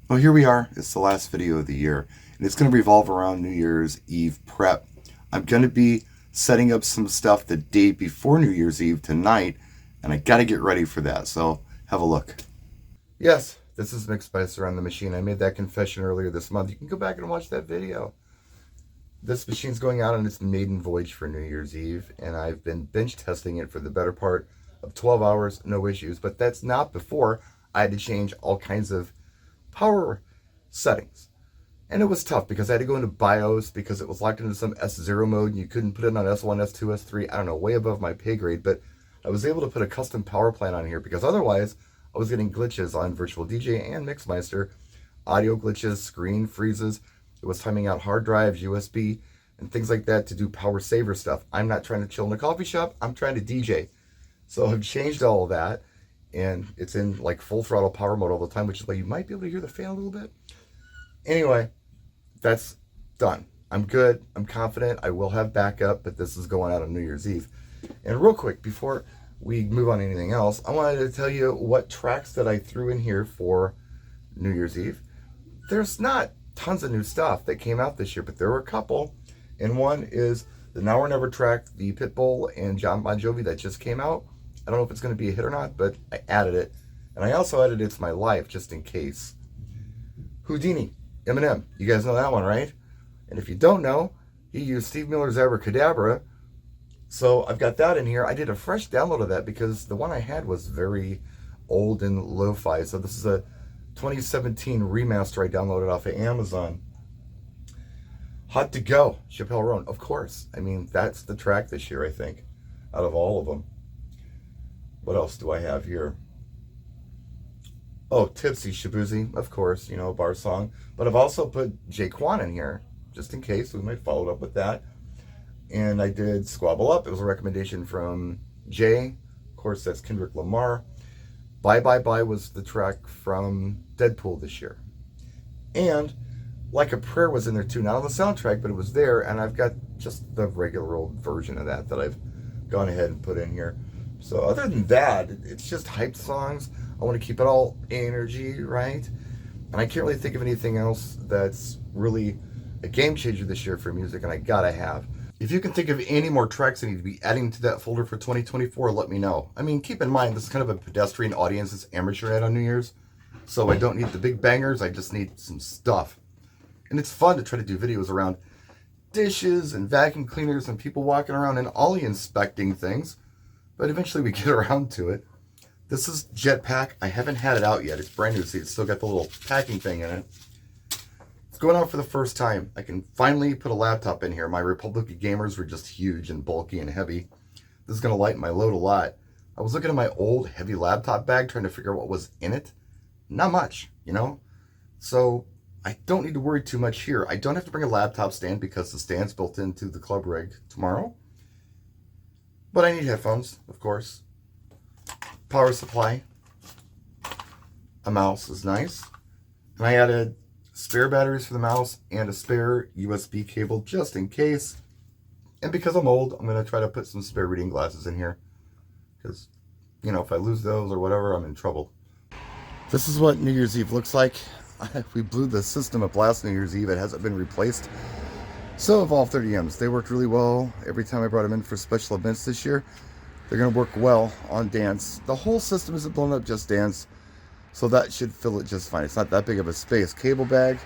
Well, here we are. It's the last video of the year, and it's going to revolve around New Year's Eve prep. I'm going to be setting up some stuff the day before New Year's Eve tonight, and I got to get ready for that, so have a look. Yes, this is Mick Spicer on the machine. I made that confession earlier this month. You can go back and watch that video. This machine's going out on its maiden voyage for New Year's Eve, and I've been bench testing it for the better part of 12 hours, no issues, but that's not before I had to change all kinds of power settings. And it was tough because I had to go into BIOS because it was locked into some S0 mode and you couldn't put it on S1, S2, S3, I don't know, way above my pay grade, but I was able to put a custom power plan on here because otherwise I was getting glitches on Virtual DJ and Mixmeister, audio glitches, screen freezes. It was timing out hard drives, USB, and things like that to do power saver stuff. I'm not trying to chill in a coffee shop, I'm trying to DJ. So I've changed all of that, and it's in like full throttle power mode all the time, which is why you might be able to hear the fan a little bit. Anyway, that's done. I'm good. I'm confident. I will have backup, but this is going out on New Year's Eve. And real quick, before we move on to anything else, I wanted to tell you what tracks that I threw in here for New Year's Eve. There's not tons of new stuff that came out this year, but there were a couple. And one is the Now or Never track, the Pitbull and John Bon Jovi that just came out. I don't know if it's going to be a hit or not, but I added it. And I also added It's My Life, just in case. Houdini, Eminem. You guys know that one, right? And if you don't know, he used Steve Miller's Abracadabra. So I've got that in here. I did a fresh download of that because the one I had was very old and lo-fi. So this is a 2017 remaster I downloaded off of Amazon. Hot to Go, Chappelle Roan, of course. I mean, that's the track this year, I think, out of all of them. What else do I have here? Oh, Tipsy, Shaboozey, of course, you know, a bar song. But I've also put Jaquan in here, just in case. We might follow it up with that. And I did Squabble Up. It was a recommendation from Jay. Of course, that's Kendrick Lamar. Bye Bye Bye was the track from Deadpool this year. And Like a Prayer was in there too. Not on the soundtrack, but it was there. And I've got just the regular old version of that I've gone ahead and put in here. So other than that, it's just hyped songs. I want to keep it all energy, right? And I can't really think of anything else that's really a game changer this year for music, and I gotta have. If you can think of any more tracks I need to be adding to that folder for 2024, let me know. I mean, keep in mind, this is kind of a pedestrian audience. It's amateur night on New Year's, so I don't need the big bangers. I just need some stuff. And it's fun to try to do videos around dishes and vacuum cleaners and people walking around and ollie inspecting things. But eventually we get around to it. This is Jetpack. I haven't had it out yet. It's brand new, so it's still got the little packing thing in it. It's going out for the first time. I can finally put a laptop in here. My Republic of Gamers were just huge and bulky and heavy. This is going to lighten my load a lot. I was looking at my old heavy laptop bag trying to figure out what was in it. Not much, you know? So I don't need to worry too much here. I don't have to bring a laptop stand because the stand's built into the club rig tomorrow. But I need headphones, of course. Power supply. A mouse is nice. And I added spare batteries for the mouse and a spare USB cable just in case. And because I'm old, I'm going to try to put some spare reading glasses in here. Because, you know, if I lose those or whatever, I'm in trouble. This is what New Year's Eve looks like. We blew the system up last New Year's Eve. It hasn't been replaced. So Evolve 30Ms, they worked really well every time I brought them in for special events this year. They're going to work well on dance. The whole system isn't blown up, just dance. So that should fill it just fine. It's not that big of a space. Cable bag,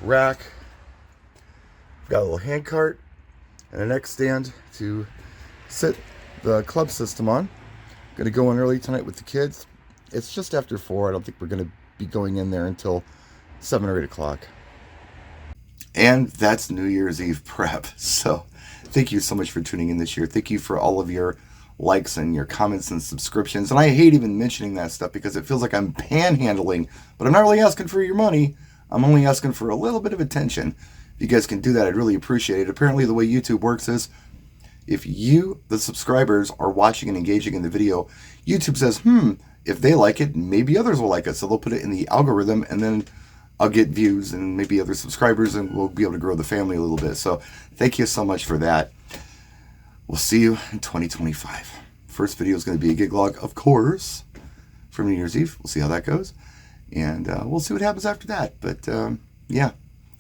rack. Got a little hand cart and a neck stand to sit the club system on. Going to go in early tonight with the kids. It's just after 4. I don't think we're going to be going in there until 7 or 8 o'clock. And that's New Year's Eve prep. So thank you so much for tuning in this year. Thank you for all of your likes and your comments and subscriptions. And I hate even mentioning that stuff because it feels like I'm panhandling, but I'm not really asking for your money. I'm only asking for a little bit of attention. If you guys can do that, I'd really appreciate it. Apparently the way YouTube works is if you, the subscribers, are watching and engaging in the video, YouTube says, if they like it, maybe others will like it. So they'll put it in the algorithm and then I'll get views and maybe other subscribers and we'll be able to grow the family a little bit. So thank you so much for that. We'll see you in 2025. First video is going to be a gig log, of course, from New Year's Eve. We'll see how that goes. And we'll see what happens after that. But yeah,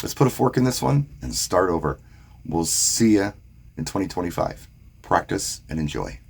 let's put a fork in this one and start over. We'll see you in 2025. Practice and enjoy.